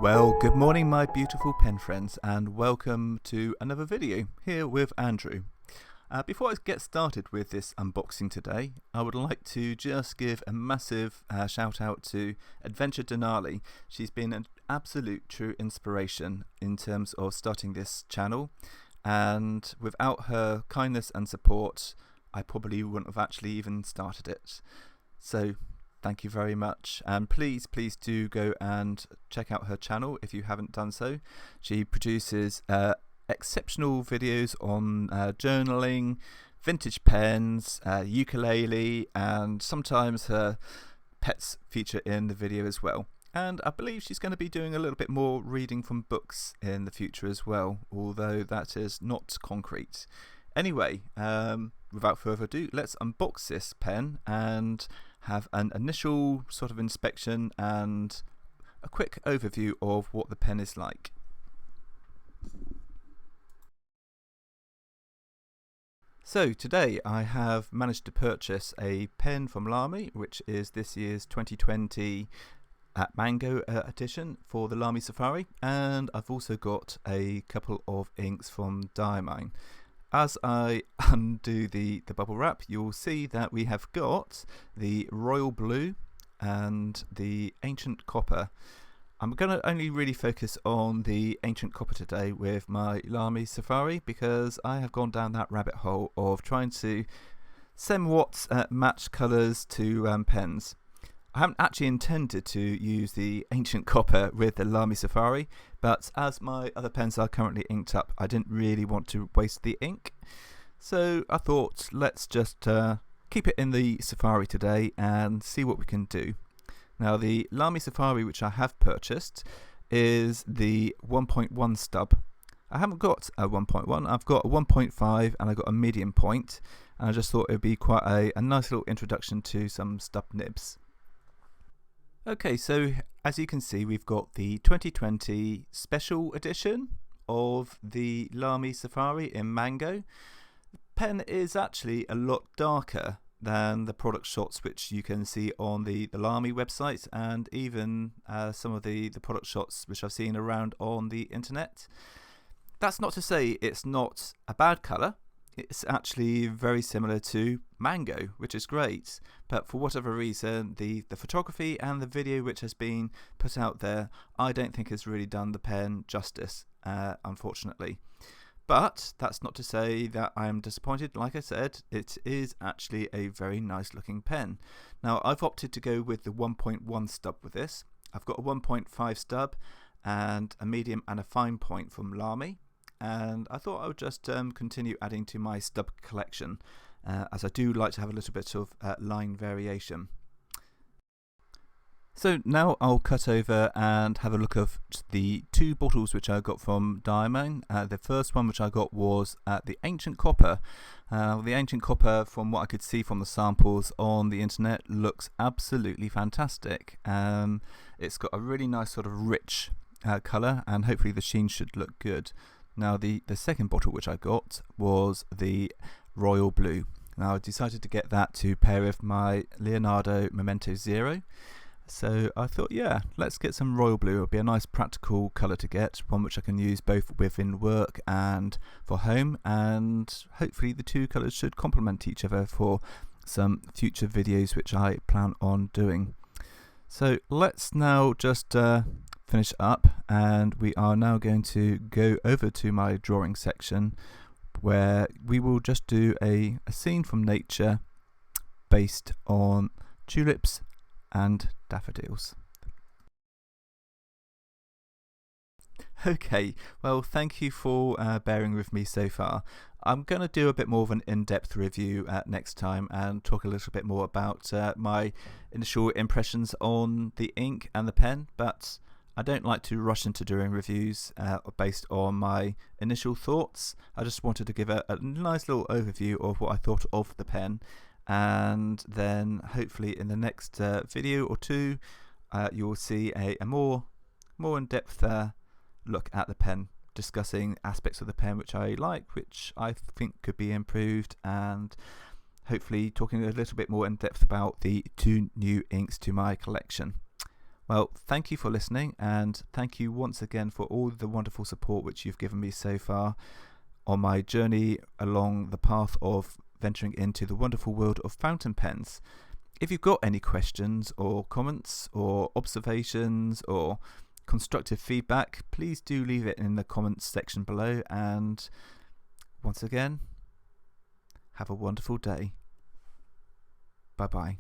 Well, good morning my beautiful pen friends, and welcome to another video here with Andrew. Before I get started with this unboxing today, I would like to just give a massive shout out to Adventure Denali. She's been an absolute true inspiration in terms of starting this channel, and without her kindness and support I probably wouldn't have actually even started it. So thank you very much, and please do go and check out her channel if you haven't done so. She produces exceptional videos on journaling, vintage pens, ukulele, and sometimes her pets feature in the video as well. And I believe she's going to be doing a little bit more reading from books in the future as well, although that is not concrete. Anyway, without further ado, let's unbox this pen and have an initial sort of inspection and a quick overview of what the pen is like. So today I have managed to purchase a pen from Lamy, which is this year's 2020 Mango edition for the Lamy Safari, and I've also got a couple of inks from Diamine. As I undo the bubble wrap, you'll see that we have got the Royal Blue and the Ancient Copper. I'm going to only really focus on the Ancient Copper today with my Lamy Safari, because I have gone down that rabbit hole of trying to somewhat match colours to pens. I haven't actually intended to use the Ancient Copper with the Lamy Safari, but as my other pens are currently inked up, I didn't really want to waste the ink. So I thought, let's just keep it in the Safari today and see what we can do. Now, the Lamy Safari, which I have purchased, is the 1.1 stub. I haven't got a 1.1, I've got a 1.5 and I've got a medium point, and I just thought it would be quite a nice little introduction to some stub nibs. Okay, so as you can see, we've got the 2020 special edition of the Lamy Safari in Mango. The pen is actually a lot darker than the product shots which you can see on the Lamy website, and even some of the product shots which I've seen around on the internet. That's not to say it's not a bad colour. It's actually very similar to Mango, which is great, but for whatever reason the photography and the video which has been put out there, I don't think has really done the pen justice, unfortunately. But that's not to say that I am disappointed. Like I said, it is actually a very nice looking pen. Now, I've opted to go with the 1.1 stub with this. I've got a 1.5 stub and a medium and a fine point from Lamy, and I thought I would just continue adding to my stub collection, as I do like to have a little bit of line variation. So now I'll cut over and have a look at the two bottles which I got from Diamine. The first one which I got was the Ancient Copper. The Ancient Copper, from what I could see from the samples on the internet, looks absolutely fantastic. It's got a really nice sort of rich colour, and hopefully the sheen should look good. Now the second bottle which I got was the Royal Blue. Now I decided to get that to pair with my Leonardo Memento Zero. So I thought, yeah, let's get some Royal Blue. It'll be a nice practical colour to get, one which I can use both within work and for home, and hopefully the two colours should complement each other for some future videos which I plan on doing. So let's now just finish up, and we are now going to go over to my drawing section, where we will just do a scene from nature based on tulips and daffodils. Okay, well, thank you for bearing with me so far. I'm going to do a bit more of an in-depth review next time and talk a little bit more about my initial impressions on the ink and the pen, but I don't like to rush into doing reviews based on my initial thoughts. I just wanted to give a nice little overview of what I thought of the pen, and then hopefully in the next video or two you will see a more in-depth look at the pen, discussing aspects of the pen which I like, which I think could be improved, and hopefully talking a little bit more in depth about the two new inks to my collection. Well, thank you for listening, and thank you once again for all the wonderful support which you've given me so far on my journey along the path of venturing into the wonderful world of fountain pens. If you've got any questions or comments or observations or constructive feedback, please do leave it in the comments section below, and once again, have a wonderful day. Bye bye.